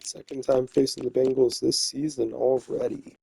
Second time facing the Bengals this season already.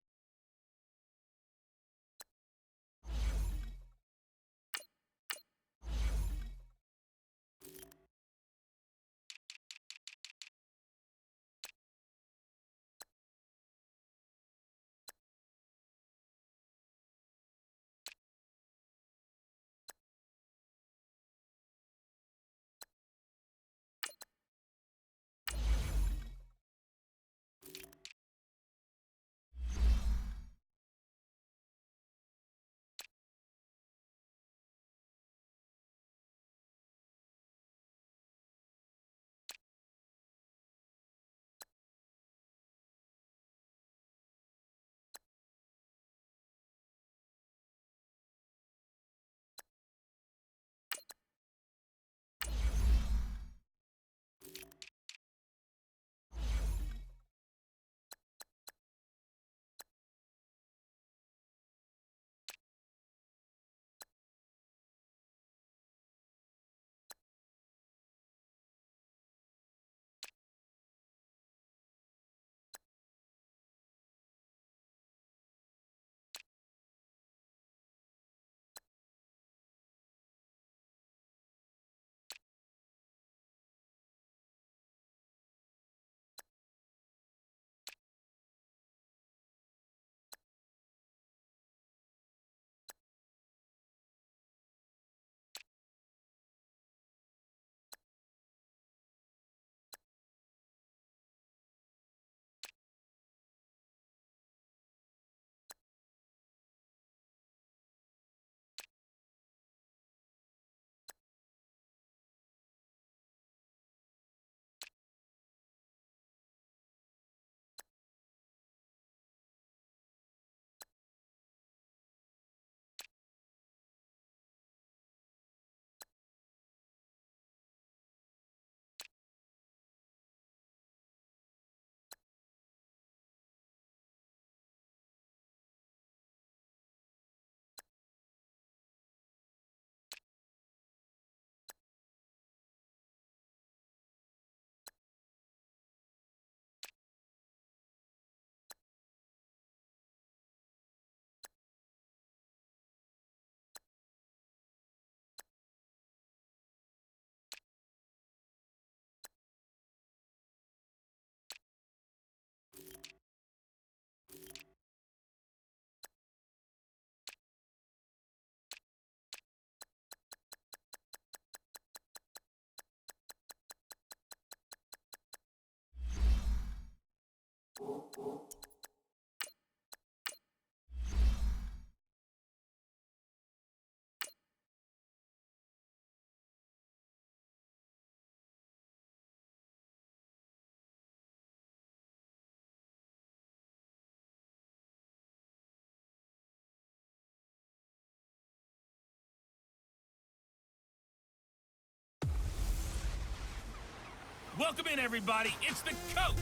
Welcome in, everybody. It's the coach,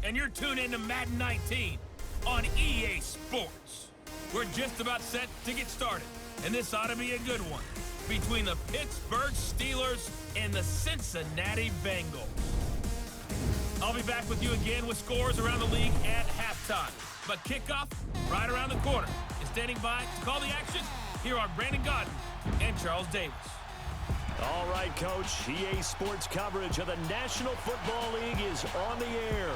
and you're tuned in to Madden 19 on EA Sports. We're just about set to get started, and this ought to be a good one between the Pittsburgh Steelers and the Cincinnati Bengals. I'll be back with you again with scores around the league at halftime. But kickoff right around the corner. And standing by to call the action, here are Brandon Gaudin and Charles Davis. All right, Coach. EA Sports coverage of the National Football League is on the air.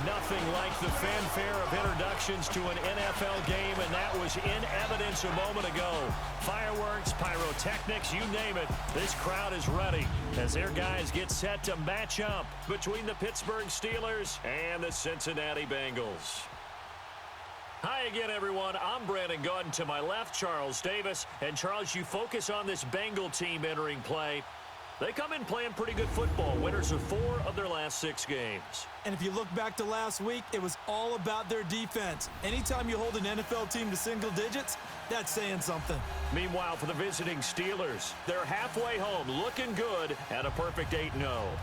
Nothing like the fanfare of introductions to an NFL game, and that was in evidence a moment ago. Fireworks, pyrotechnics, you name it. This crowd is ready as their guys get set to match up between the Pittsburgh Steelers and the Cincinnati Bengals. Hi again, everyone. I'm Brandon Gaudin. To my left, Charles Davis. And, Charles, you focus on this Bengal team entering play. They come in playing pretty good football. Winners of 4 of their last 6 games. And if you look back to last week, it was all about their defense. Anytime you hold an NFL team to single digits, that's saying something. Meanwhile, for the visiting Steelers, they're halfway home, looking good at a perfect 8-0.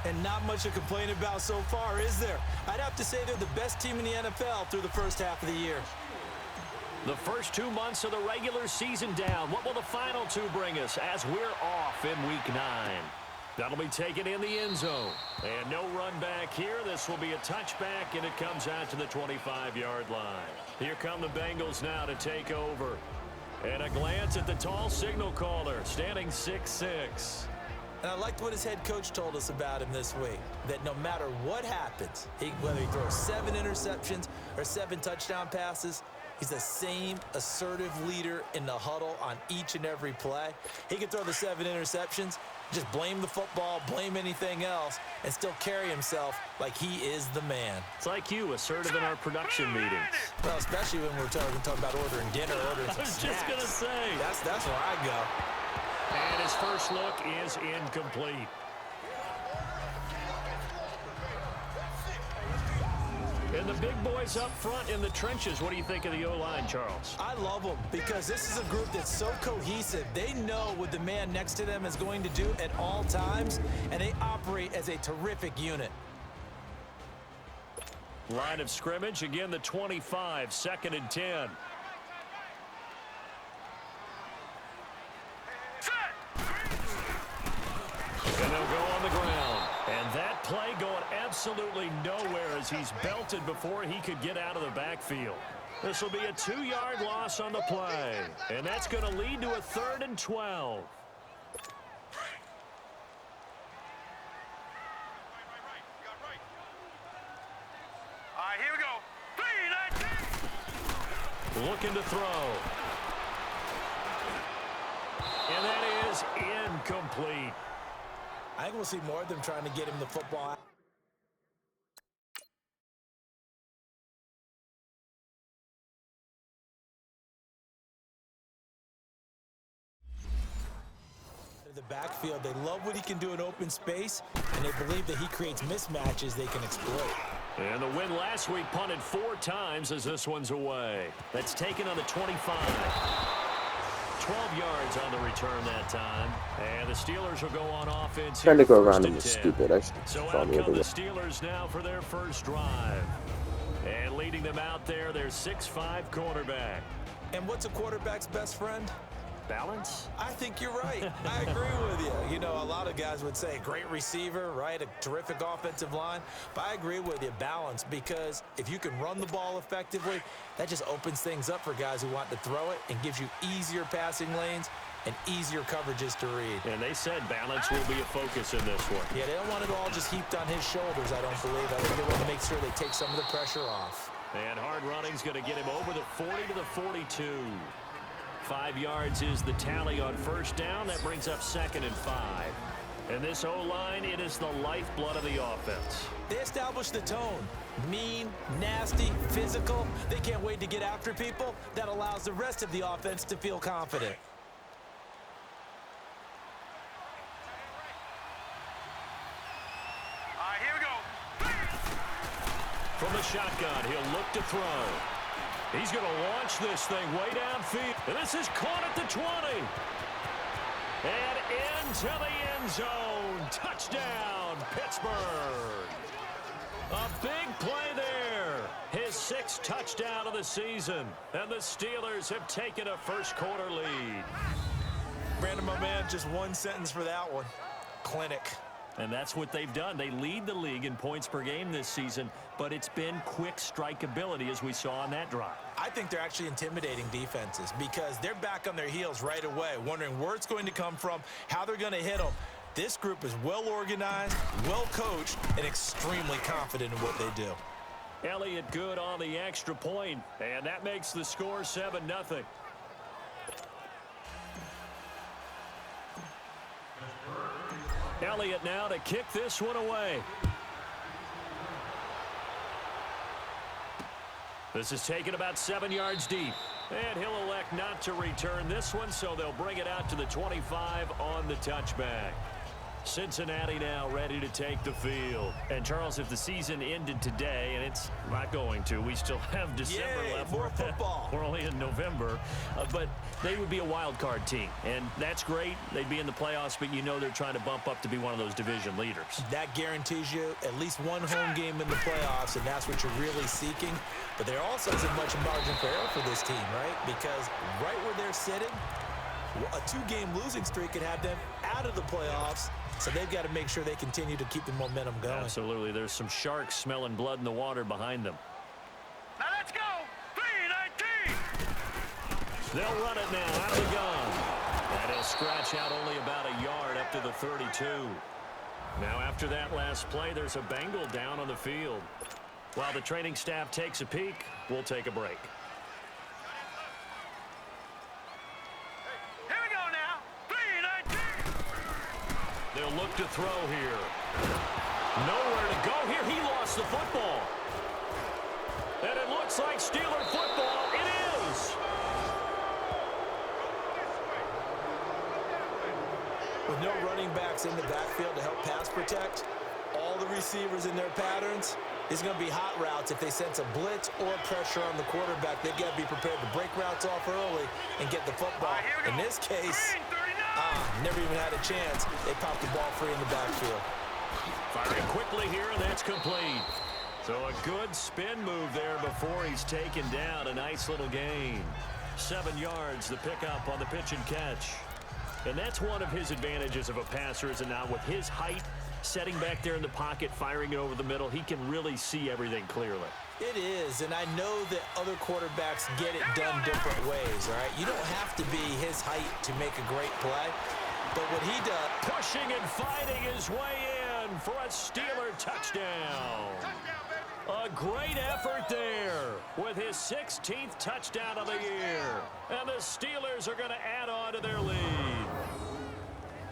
And not much to complain about so far, is there? I'd have to say they're the best team in the NFL through the first half of the year. The first 2 months of the regular season down. What will the final 2 bring us as we're off in Week 9? That'll be taken in the end zone. And no run back here. This will be a touchback, and it comes out to the 25-yard line. Here come the Bengals now to take over. And a glance at the tall signal caller, standing 6'6". And I liked what his head coach told us about him this week, that no matter what happens, whether he throws 7 interceptions or 7 touchdown passes, he's the same assertive leader in the huddle on each and every play. He can throw the 7 interceptions, just blame the football, blame anything else, and still carry himself like he is the man. It's like you, assertive in our production meetings. Well, especially when we're talking about ordering dinner, ordering some snacks. I was just going to say. That's where I go. And his first look is incomplete. And the big boys up front in the trenches. What do you think of the O-line, Charles? I love them because this is a group that's so cohesive. They know what the man next to them is going to do at all times, and they operate as a terrific unit. Line of scrimmage, again the 25, 2nd and 10. And they'll go on the ground. And that play going absolutely nowhere as he's belted before he could get out of the backfield. This will be a 2-yard loss on the play. And that's going to lead to a 3rd and 12. Here we go. 3, 19. Looking to throw. And that is incomplete. I think we'll see more of them trying to get him the football out of the backfield. They love what he can do in open space, and they believe that he creates mismatches they can exploit. And the win last week punted 4 times as this one's away. That's taken on the 25. 12 yards on the return that time. And the Steelers will go on offense. Trying to go first around and him is 10. stupid. I should So follow out me come over the there. Steelers now for their first drive. And leading them out there, their 6'5" quarterback. And what's a quarterback's best friend? Balance? I think you're right. I agree with you. You know, a lot of guys would say great receiver, right? A terrific offensive line. But I agree with you, balance, because if you can run the ball effectively, that just opens things up for guys who want to throw it and gives you easier passing lanes and easier coverages to read. And they said balance will be a focus in this one. Yeah, they don't want it all just heaped on his shoulders, I don't believe. I think they want to make sure they take some of the pressure off. And hard running's going to get him over the 40 to the 42. 5 yards is the tally on first down. That brings up 2nd and 5. And this O-line, it is the lifeblood of the offense. They establish the tone. Mean, nasty, physical. They can't wait to get after people. That allows the rest of the offense to feel confident. Here we go. From the shotgun, he'll look to throw. He's going to launch this thing way downfield. And this is caught at the 20. And into the end zone. Touchdown, Pittsburgh. A big play there. His 6th touchdown of the season. And the Steelers have taken a first-quarter lead. Brandon, my man, just one sentence for that one. Clinic. And that's what they've done. They lead the league in points per game this season, but it's been quick strikeability as we saw on that drive. I think they're actually intimidating defenses because they're back on their heels right away, wondering where it's going to come from, how they're going to hit them. This group is well organized, well coached, and extremely confident in what they do. Elliott good on the extra point, and that makes the score 7-0. Elliott now to kick this one away. This is taken about 7 yards deep. And he'll elect not to return this one, so they'll bring it out to the 25 on the touchback. Cincinnati now ready to take the field. And, Charles, if the season ended today, and it's not going to, we still have December left. More football. We're only in November. But they would be a wild card team. And that's great. They'd be in the playoffs, but you know they're trying to bump up to be one of those division leaders. That guarantees you at least one home game in the playoffs, and that's what you're really seeking. But there also isn't much margin for error for this team, right? Because right where they're sitting, A 2-game losing streak could have them out of the playoffs, so they've got to make sure they continue to keep the momentum going. Absolutely. There's some sharks smelling blood in the water behind them. Now let's go. 3-19. They'll run it now out of the gun. And he'll scratch out only about a yard up to the 32. Now after that last play, there's a Bengal down on the field. While the training staff takes a peek, we'll take a break. Here we go now. 3-19. They'll look to throw here. Nowhere to go here. He lost the football. And it looks like Steeler football. It is. With no running backs in the backfield to help pass protect, all the receivers in their patterns, it's going to be hot routes. If they sense a blitz or pressure on the quarterback, they've got to be prepared to break routes off early and get the football. In this case, never even had a chance. They popped the ball free in the backfield. Firing quickly here, and that's complete. So a good spin move there before he's taken down. A nice little gain. 7 yards, the pickup on the pitch and catch. And that's one of his advantages of a passer, is it not? With his height, setting back there in the pocket, firing it over the middle, he can really see everything clearly. It is, and I know that other quarterbacks get it done different ways, all right? You don't have to be his height to make a great play, but what he does... Pushing and fighting his way in for a Steeler touchdown. A great effort there with his 16th touchdown of the year. And the Steelers are going to add on to their lead.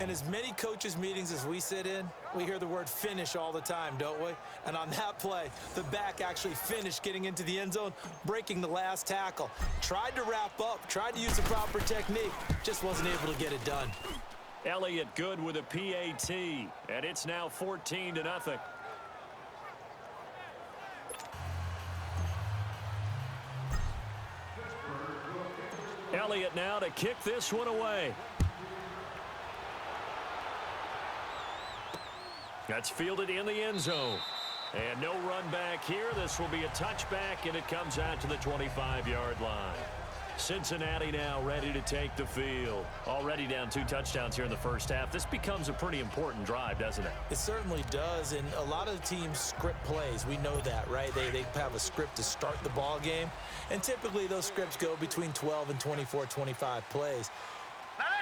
In as many coaches' meetings as we sit in, we hear the word finish all the time, don't we? And on that play, the back actually finished getting into the end zone, breaking the last tackle. Tried to wrap up, tried to use the proper technique, just wasn't able to get it done. Elliott good with a PAT, and it's now 14-0. Elliott now to kick this one away. That's fielded in the end zone. And no run back here. This will be a touchback, and it comes out to the 25-yard line. Cincinnati now ready to take the field. Already down 2 touchdowns here in the first half. This becomes a pretty important drive, doesn't it? It certainly does, and a lot of teams script plays. We know that, right? They have a script to start the ball game, and typically those scripts go between 12 and 24, 25 plays.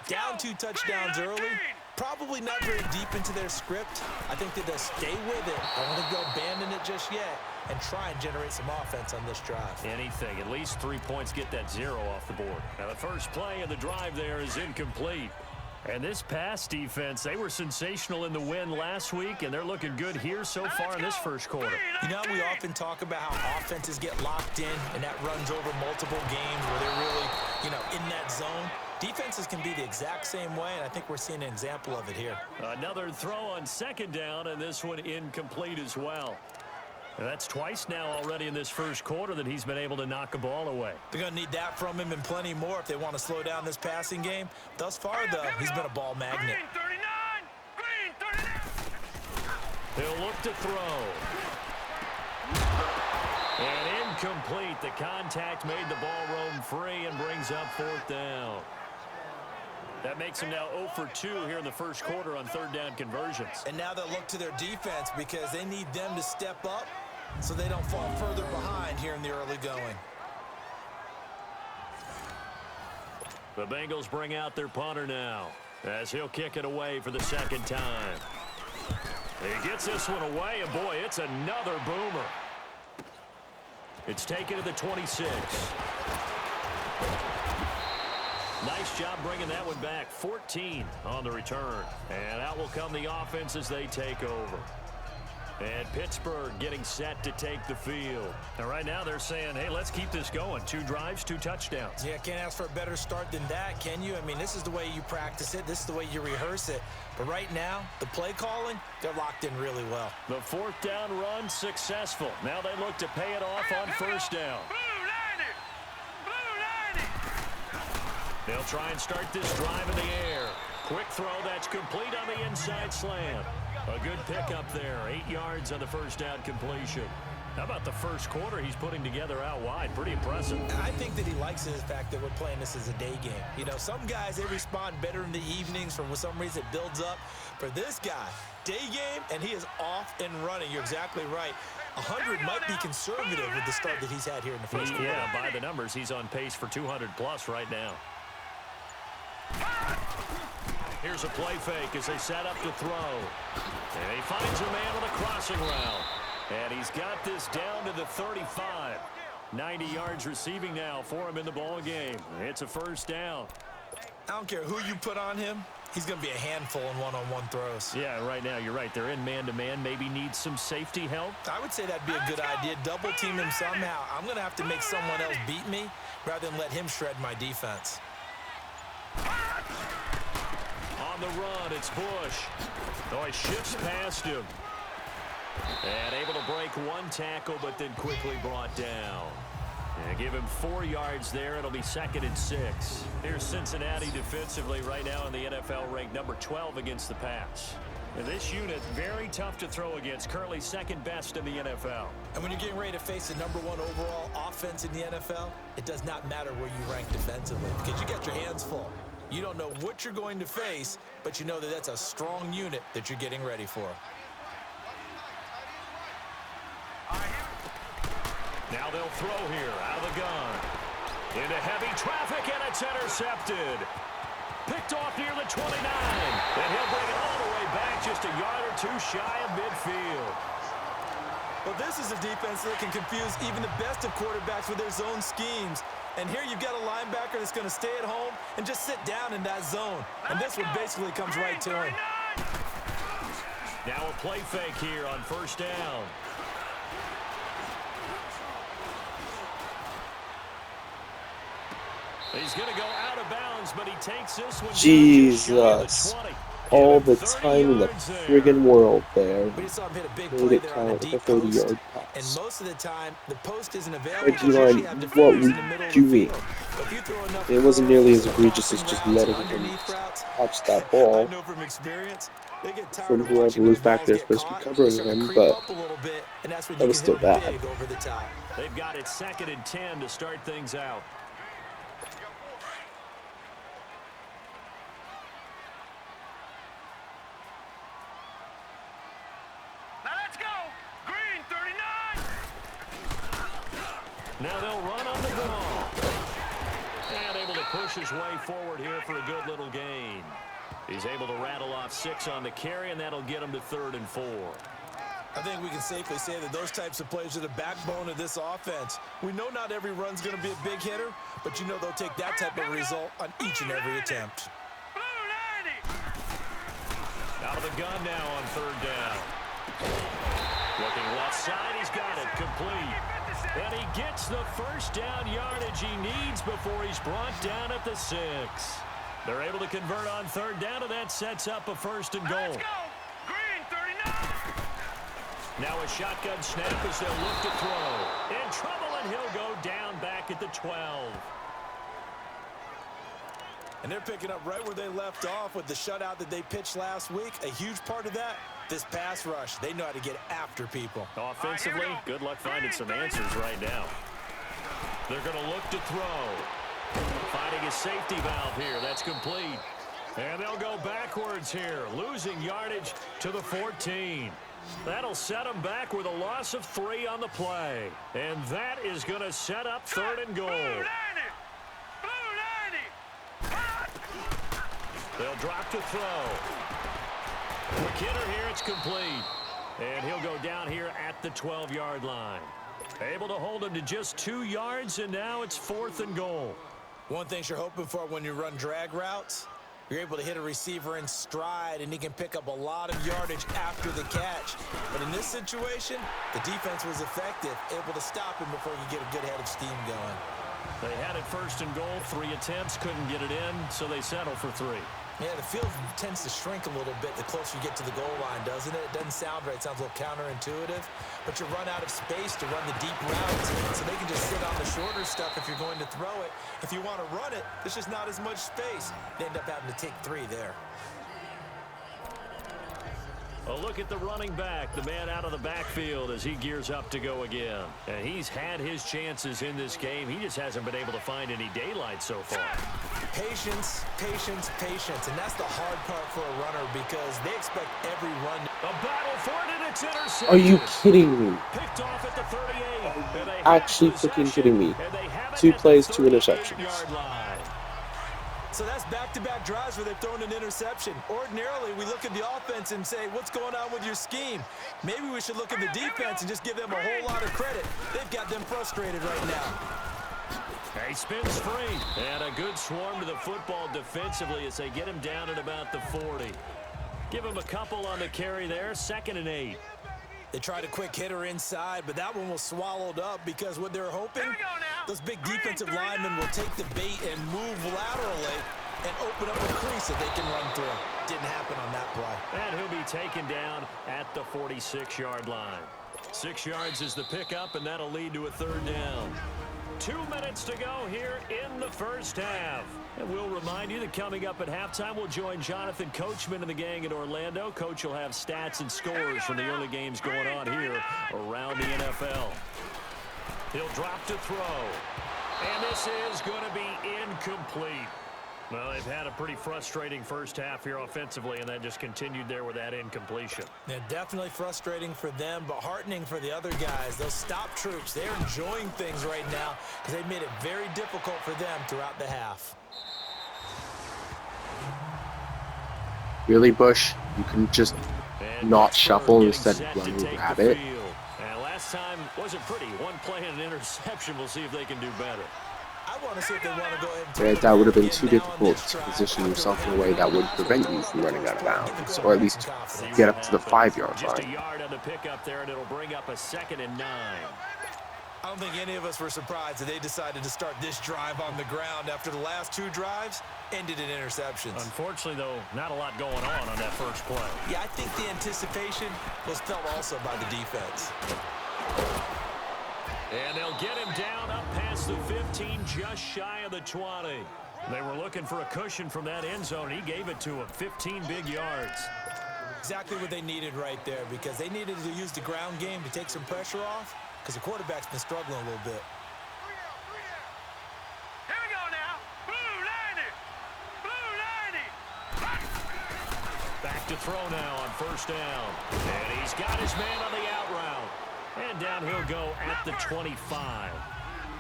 Down 2 touchdowns early, probably not very deep into their script. I think that they'll stay with it. I don't think they'll abandon it just yet and try and generate some offense on this drive. Anything. At least 3 points, get that 0 off the board. Now the first play of the drive there is incomplete. And this pass defense, they were sensational in the win last week, and they're looking good here so far in this first quarter. You know, we often talk about how offenses get locked in, and that runs over multiple games where they're really, in that zone. Defenses can be the exact same way, and I think we're seeing an example of it here. Another throw on second down, and this one incomplete as well. And that's twice now already in this first quarter that he's been able to knock a ball away. They're going to need that from him and plenty more if they want to slow down this passing game. Thus far, though, he's been a ball magnet. Green 39. He'll look to throw. And incomplete. The contact made the ball roam free and brings up 4th down. That makes him now 0 for 2 here in the first quarter on 3rd down conversions. And now they'll look to their defense because they need them to step up so they don't fall further behind here in the early going. The Bengals bring out their punter now as he'll kick it away for the 2nd time. He gets this one away, and boy, it's another boomer. It's taken to the 26. Nice job bringing that one back. 14 on the return. And out will come the offense as they take over. And Pittsburgh getting set to take the field. And right now they're saying, hey, let's keep this going. 2 drives, 2 touchdowns. Yeah, can't ask for a better start than that, can you? I mean, this is the way you practice it. This is the way you rehearse it. But right now, the play calling, they're locked in really well. The 4th down run successful. Now they look to pay it off on 1st down. They'll try and start this drive in the air. Quick throw that's complete on the inside slant. A good pickup there. 8 yards on the 1st down completion. How about the first quarter he's putting together out wide? Pretty impressive. I think that he likes the fact that we're playing this as a day game. You know, some guys, they respond better in the evenings. For some reason, it builds up. For this guy, day game, and he is off and running. You're exactly right. 100 might be conservative with the start that he's had here in the first quarter. Yeah, by the numbers, he's on pace for 200+ right now. Here's a play fake as they set up to throw. And he finds a man on the crossing route. And he's got this down to the 35. 90 yards receiving now for him in the ball game. It's a first down. I don't care who you put on him. He's going to be a handful in one-on-one throws. Yeah, right now, you're right. They're in man-to-man. Maybe needs some safety help. I would say that'd be a good idea. Double team him somehow. I'm going to have to make someone else beat me rather than let him shred my defense. On the run, it's Bush. Oh, he shifts past him. And able to break one tackle, but then quickly brought down. And give him 4 yards there. It'll be 2nd and 6. Here's Cincinnati defensively right now in the NFL ranked number 12 against the pass. And this unit, very tough to throw against. Currently 2nd best in the NFL. And when you're getting ready to face the number 1 overall offense in the NFL, it does not matter where you rank defensively because you got your hands full. You don't know what you're going to face, but you know that that's a strong unit that you're getting ready for. Now they'll throw here out of the gun. Into heavy traffic, and it's intercepted. Picked off near the 29. And he'll bring it all the way back just a yard or 2 shy of midfield. Well, this is a defense that can confuse even the best of quarterbacks with their zone schemes. And here you've got a linebacker that's going to stay at home and just sit down in that zone. And this one basically comes right to him. Now a play fake here on first down. He's going to go out of bounds, but he takes this one. Jesus. All the time in the friggin' world there. We just saw him hit a big Made play it there on the count deep with a 30-yard post. pass. And most of the time, the post isn't available. Reggie line, what were you doing? It wasn't nearly as egregious as just letting him touch that ball from whoever was back there supposed to be covering him, but that was still bad. They've got it 2nd and 10 to start things out. Now they'll run on the ball. And able to push his way forward here for a good little gain. He's able to rattle off 6 on the carry, and that'll get him to 3rd and 4. I think we can safely say that those types of plays are the backbone of this offense. We know not every run's going to be a big hitter, but you know they'll take that type of result on each and every attempt. Out of the gun now on 3rd down. Looking left side, he's got it complete. And he gets the first down yardage he needs before he's brought down at the 6. They're able to convert on 3rd down, and that sets up a 1st and goal. Green 39. Now a shotgun snap as they'll look to throw. In trouble, and he'll go down back at the 12. And they're picking up right where they left off with the shutout that they pitched last week. A huge part of that, this pass rush. They know how to get after people. Offensively, good luck finding some answers right now. They're going to look to throw. Finding a safety valve here. That's complete. And they'll go backwards here, losing yardage to the 14. That'll set them back with a loss of 3 on the play. And that is going to set up 3rd and goal. They'll drop to throw. Quick hitter here, it's complete. And he'll go down here at the 12-yard line. Able to hold him to just 2 yards, and now it's 4th and goal. One thing you're hoping for when you run drag routes, you're able to hit a receiver in stride, and he can pick up a lot of yardage after the catch. But in this situation, the defense was effective, able to stop him before you get a good head of steam going. They had it 1st and goal, 3 attempts, couldn't get it in, so they settle for 3. Yeah, the field tends to shrink a little bit the closer you get to the goal line, doesn't it? It doesn't sound right. It sounds a little counterintuitive. But you run out of space to run the deep routes, so they can just sit on the shorter stuff if you're going to throw it. If you want to run it, there's just not as much space. They end up having to take 3 there. A look at the running back, the man out of the backfield as he gears up to go again. And he's had his chances in this game. He just hasn't been able to find any daylight so far. Patience, patience, patience. And that's the hard part for a runner because they expect every run. A battle for it, and it's intercepted. Are you kidding me? Picked off at the 38. Actually freaking kidding me. 2 plays, 2 interceptions. So that's back-to-back drives where they've thrown an interception. Ordinarily, we look at the offense and say, what's going on with your scheme? Maybe we should look at the defense and just give them a whole lot of credit. They've got them frustrated right now. He spins free. And a good swarm to the football defensively as they get him down at about the 40. Give him a couple on the carry there. 2nd and 8. They tried a quick hitter inside, but that one was swallowed up because what they're hoping, those big defensive linemen will take the bait and move laterally and open up a crease that they can run through. Didn't happen on that play. And he'll be taken down at the 46-yard line. 6 yards is the pickup, and that'll lead to a 3rd down. 2 minutes to go here in the first half. And we'll remind you that coming up at halftime, we'll join Jonathan Coachman and the gang in Orlando. Coach will have stats and scores from the early games going on here around the NFL. He'll drop to throw. And this is going to be incomplete. Well, they've had a pretty frustrating first half here offensively, and that just continued there with that incompletion. Yeah, definitely frustrating for them, but heartening for the other guys. Those stop troops, they're enjoying things right now because they've made it very difficult for them throughout the half. Really, Bush? You can just not shuffle instead of run and grab it? And last time wasn't pretty. 1 play and an interception. We'll see if they can do better. I want to see if they want to go ahead and Yeah, that would have been too difficult to position yourself in a way that would prevent you from running out of bounds, or at least get up to the 5-yard Just a line. yard on the pickup there, and it'll bring up a 2nd and 9. I don't think any of us were surprised that they decided to start this drive on the ground after the last 2 drives ended in interceptions. Unfortunately, though, not a lot going on that first play. Yeah, I think the anticipation was felt also by the defense. And they'll get him down up past the 15, just shy of the 20. They were looking for a cushion from that end zone. He gave it to him, 15 big yards. Exactly what they needed right there because they needed to use the ground game to take some pressure off because the quarterback's been struggling a little bit. Here we go now. Blue 90. Back to throw now on 1st down. And he's got his man on the out route. And down he'll go at the 25.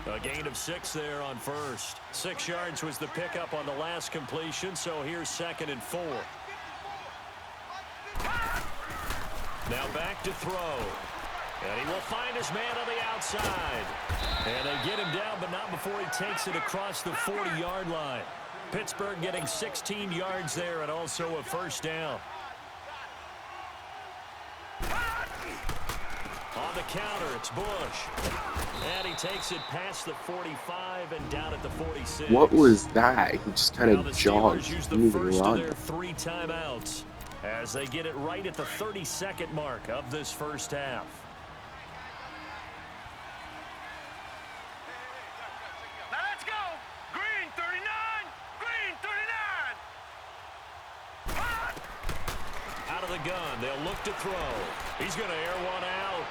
A gain of 6 there on 1st. 6 yards was the pickup on the last completion, so here's 2nd and 4. Now back to throw. And he will find his man on the outside. And they get him down, but not before he takes it across the 40-yard line. Pittsburgh getting 16 yards there and also a 1st down. On the counter, it's Bush. And he takes it past the 45 and down at the 46. What was that? He just kind of jogged. Use He the didn't even first of run. their 3 timeouts as they get it right at the 32nd mark of this first half. Now let's go. Green 39. Green 39. Out of the gun, they'll look to throw. He's going to air one out.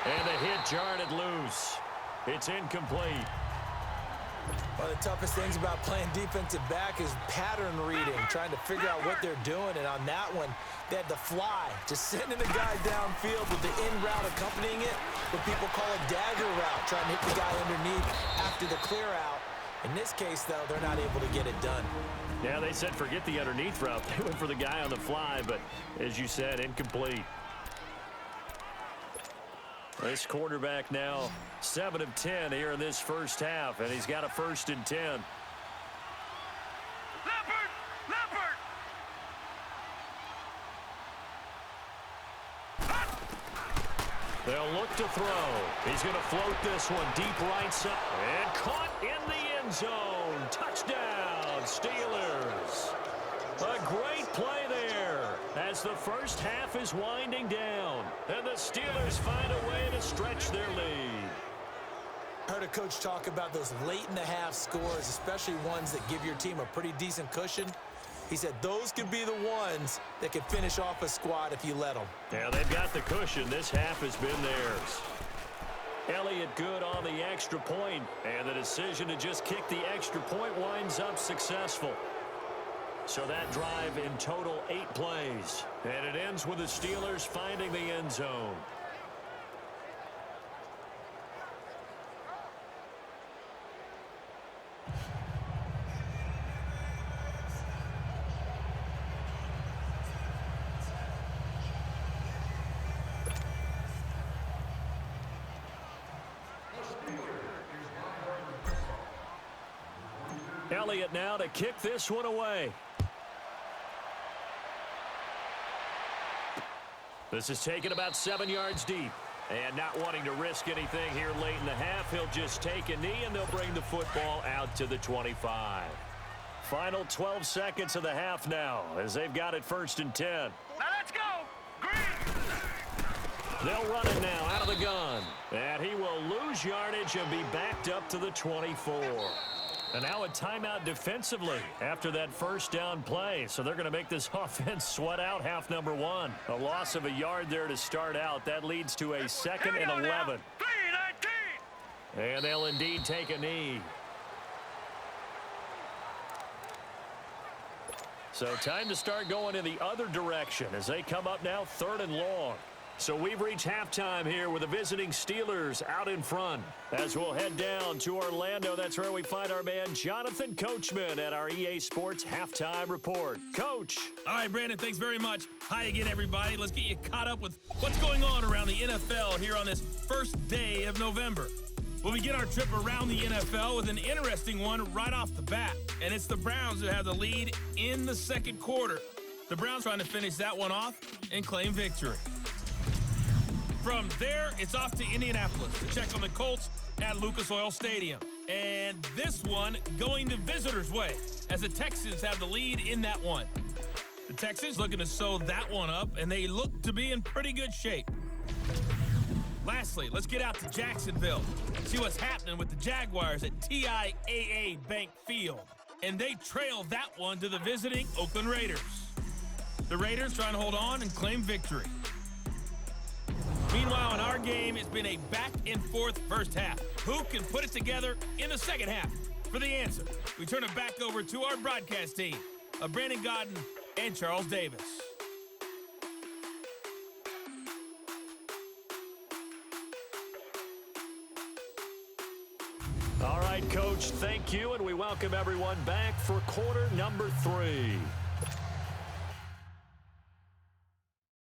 And the hit jarred it loose. It's incomplete. One of the toughest things about playing defensive back is pattern reading, trying to figure out what they're doing. And on that one, they had the fly, just sending the guy downfield with the in route accompanying it, what people call a dagger route, trying to hit the guy underneath after the clear out. In this case, though, they're not able to get it done. Yeah, they said forget the underneath route. They went for the guy on the fly, but as you said, incomplete. This quarterback now 7 of 10 here in this first half, and he's got a 1st and 10. Leopard. Leopard. They'll look to throw. He's going to float this one deep right side. And caught in the end zone. Touchdown, Steelers. A great play there as the first half is winding down. And the Steelers find a way to stretch their lead. Heard a coach talk about those late in the half scores, especially ones that give your team a pretty decent cushion. He said those could be the ones that can finish off a squad if you let them. Yeah, they've got the cushion. This half has been theirs. Elliott good on the extra point, and the decision to just kick the extra point winds up successful. So that drive in total 8 plays, and it ends with the Steelers finding the end zone. Elliott now to kick this one away. This is taken about 7 yards deep. And not wanting to risk anything here late in the half, he'll just take a knee and they'll bring the football out to the 25. Final 12 seconds of the half now as they've got it 1st and 10. Now let's go! Green! They'll run it now out of the gun. And he will lose yardage and be backed up to the 24. And now a timeout defensively after that first down play. So they're going to make this offense sweat out half number 1. A loss of a yard there to start out. That leads to a 2nd and 11. 3-19! And they'll indeed take a knee. So time to start going in the other direction as they come up now 3rd and long. So we've reached halftime here with the visiting Steelers out in front. As we'll head down to Orlando, that's where we find our man Jonathan Coachman at our EA Sports Halftime Report. Coach. All right, Brandon, thanks very much. Hi again, everybody. Let's get you caught up with what's going on around the NFL here on this first day of November. We'll begin our trip around the NFL with an interesting one right off the bat, and it's the Browns that have the lead in the 2nd quarter. The Browns trying to finish that one off and claim victory. From there, it's off to Indianapolis to check on the Colts at Lucas Oil Stadium. And this one going the visitors' way as the Texans have the lead in that one. The Texans looking to sew that one up, and they look to be in pretty good shape. Lastly, let's get out to Jacksonville, see what's happening with the Jaguars at TIAA Bank Field. And they trail that one to the visiting Oakland Raiders. The Raiders trying to hold on and claim victory. Meanwhile, in our game, it's been a back-and-forth first half. Who can put it together in the second half? For the answer, we turn it back over to our broadcast team of Brandon Godden and Charles Davis. All right, Coach, thank you, and we welcome everyone back for quarter number 3.